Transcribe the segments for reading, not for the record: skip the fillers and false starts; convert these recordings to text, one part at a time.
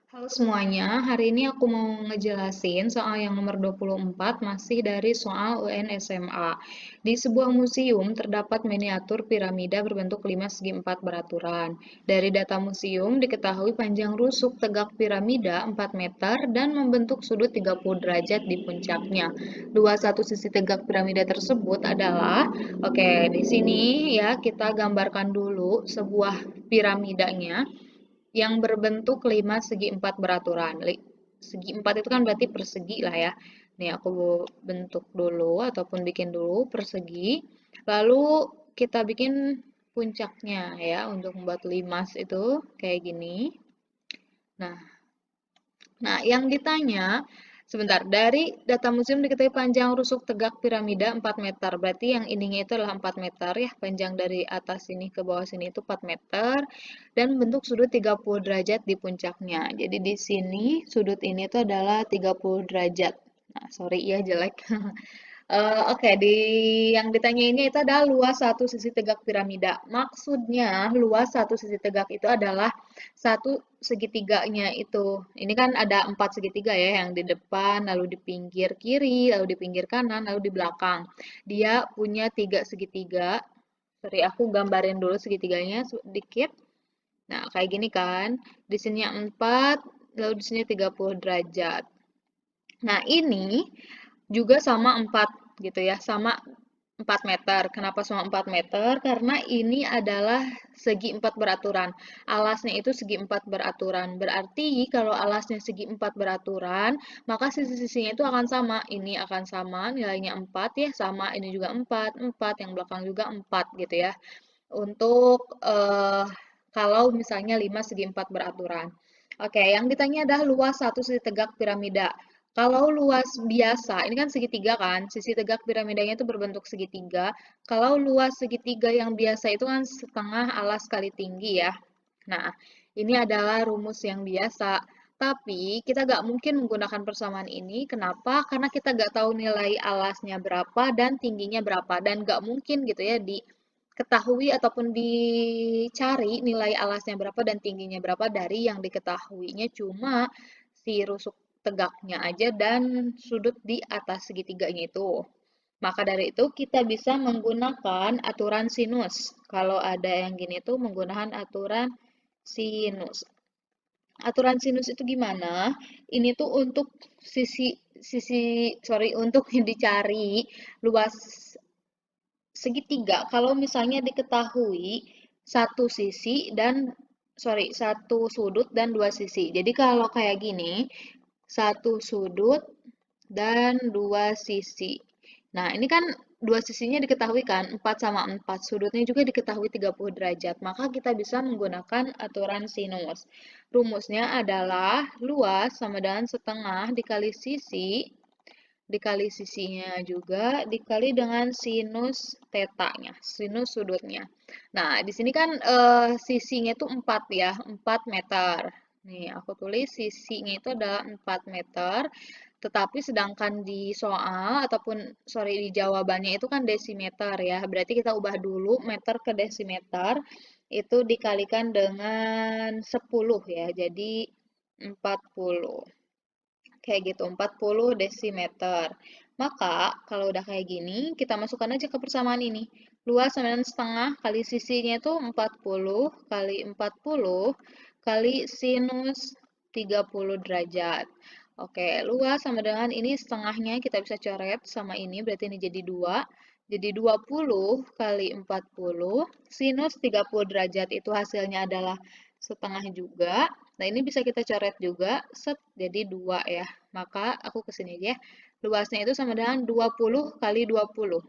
Halo semuanya, hari ini aku mau ngejelasin soal yang nomor 24 masih dari soal UN SMA. Di sebuah museum terdapat miniatur piramida berbentuk 5 segi 4 beraturan. Dari data museum diketahui panjang rusuk tegak piramida 4 meter dan membentuk sudut 30 derajat di puncaknya. Luas satu sisi tegak piramida tersebut adalah, oke, di sini ya kita gambarkan dulu sebuah piramidanya yang berbentuk 5 segi 4 beraturan. Segi 4 itu kan berarti persegi lah ya. Nih aku bentuk dulu ataupun bikin dulu persegi. Lalu kita bikin puncaknya ya untuk membuat limas itu kayak gini. Nah, yang ditanya, sebentar, dari data museum diketahui panjang rusuk tegak piramida 4 meter. Berarti yang ininya itu adalah 4 meter ya, panjang dari atas sini ke bawah sini itu 4 meter dan bentuk sudut 30 derajat di puncaknya. Jadi di sini sudut ini itu adalah 30 derajat. Nah, sorry ya jelek. Oke, yang ditanyainnya itu adalah luas satu sisi tegak piramida. Maksudnya luas satu sisi tegak itu adalah satu segitiganya itu. Ini kan ada 4 segitiga ya, yang di depan, lalu di pinggir kiri, lalu di pinggir kanan, lalu di belakang. Dia punya 3 segitiga. Sorry, aku gambarin dulu segitiganya sedikit. Nah, kayak gini kan. Di sini 4, lalu di sini 30 derajat. Nah, ini juga sama 4 gitu ya, sama 4 meter. Kenapa sama 4 meter? Karena ini adalah segi 4 beraturan. Alasnya itu segi 4 beraturan. Berarti kalau alasnya segi 4 beraturan, maka sisi-sisinya itu akan sama. Ini akan sama, nilainya 4 ya, sama ini juga 4, 4, yang belakang juga 4 gitu ya. Untuk kalau misalnya 5 segi 4 beraturan. Oke, yang ditanya adalah luas satu sisi tegak piramida. Kalau luas biasa, ini kan segitiga kan, sisi tegak piramidanya itu berbentuk segitiga. Kalau luas segitiga yang biasa itu kan setengah alas kali tinggi ya. Nah, ini adalah rumus yang biasa. Tapi kita nggak mungkin menggunakan persamaan ini. Kenapa? Karena kita nggak tahu nilai alasnya berapa dan tingginya berapa. Dan nggak mungkin gitu ya diketahui ataupun dicari nilai alasnya berapa dan tingginya berapa dari yang diketahuinya cuma si rusuk tegaknya aja dan sudut di atas segitiganya itu. Maka dari itu kita bisa menggunakan aturan sinus. Kalau ada yang gini tuh menggunakan aturan sinus. Aturan sinus itu gimana? Ini tuh untuk sisi sisi sorry untuk dicari luas segitiga kalau misalnya diketahui satu sisi dan satu sudut dan dua sisi. Jadi kalau kayak gini, satu sudut dan dua sisi. Nah, ini kan dua sisinya diketahui kan, 4 sama 4. Sudutnya juga diketahui 30 derajat. Maka kita bisa menggunakan aturan sinus. Rumusnya adalah luas sama dengan setengah dikali sisi dikali sisinya juga dikali dengan sinus tetanya, sinus sudutnya. Nah, di sini kan sisinya itu 4 ya, 4 meter. Nih, aku tulis sisinya itu adalah 4 meter, tetapi sedangkan di soal ataupun di jawabannya itu kan desimeter ya. Berarti kita ubah dulu meter ke desimeter itu dikalikan dengan 10 ya. Jadi 40. Kayak gitu, 40 desimeter. Maka, kalau udah kayak gini, kita masukkan aja ke persamaan ini. Luas sama dengan setengah kali sisinya itu 40 kali 40 kali sinus 30 derajat. Oke, luas sama dengan ini setengahnya kita bisa coret sama ini, berarti ini jadi 2. Jadi 20 kali 40 sinus 30 derajat itu hasilnya adalah setengah juga. Nah, ini bisa kita coret juga, set, jadi 2 ya. Maka aku kesini aja ya. Luasnya itu sama dengan 20 kali 20.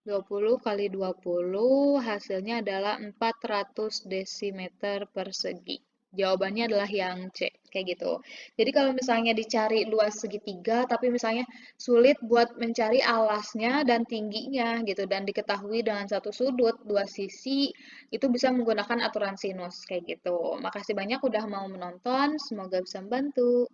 20 kali 20 hasilnya adalah 400 desimeter persegi. Jawabannya adalah yang C, kayak gitu. Jadi kalau misalnya dicari luas segitiga, tapi misalnya sulit buat mencari alasnya dan tingginya gitu, dan diketahui dengan satu sudut, dua sisi, itu bisa menggunakan aturan sinus, kayak gitu. Makasih banyak udah mau menonton, semoga bisa membantu.